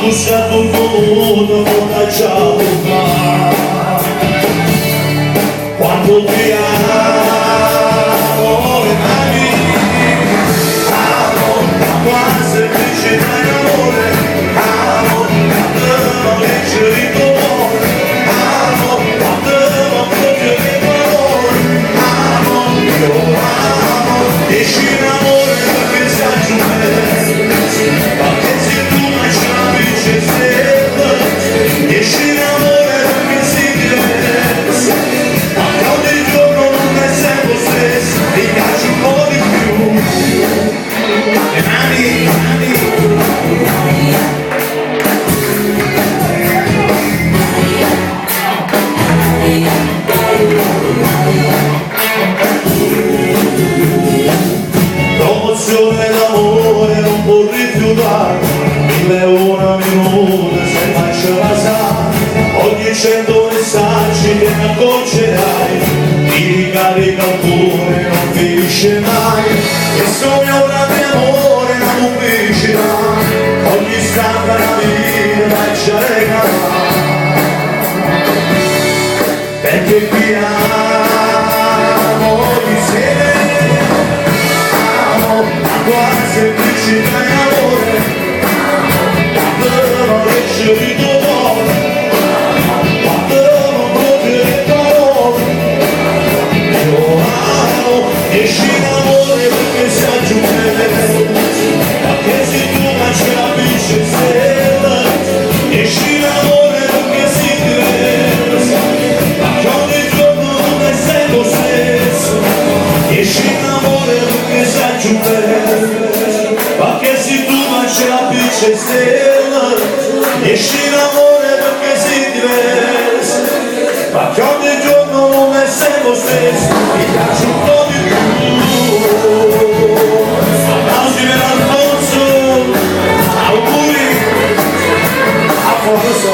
buscato un mondo non ha già quando ti amo le mani amo quasi semplice d'amore amo quando legge di dolore amo quando non proprio di valore amo io amo esci in amore perché sai giù perché se tu non ce la vinci stella esci in amore perché si diversa ma ogni giorno non è sempre lo stesso ti piace un po' di più le mani promozione d'amore non può rifiutare 1001 minuti se faccio la sa ogni 100 messaggi che mi acconcerai ti ricarica il cuore non finisce mai questo mio grande amore è una pubblicità ogni istante la vita faccia regalare perché ti amo ogni sera amo quasi semplicità in amore quando non riesce di dolore quando non proprio di parole io amo esci in amore perché sai giù perché se tu mangi la vince stella esci in amore perché si diversa ma che ogni giorno non è sempre lo stesso esci in amore perché sai giù perché se tu mangi la vince stella esci in amore perché si diversa ma che ogni giorno non è sempre lo stesso mi piace un po' di più applausi per Alfonso auguri a Alfonso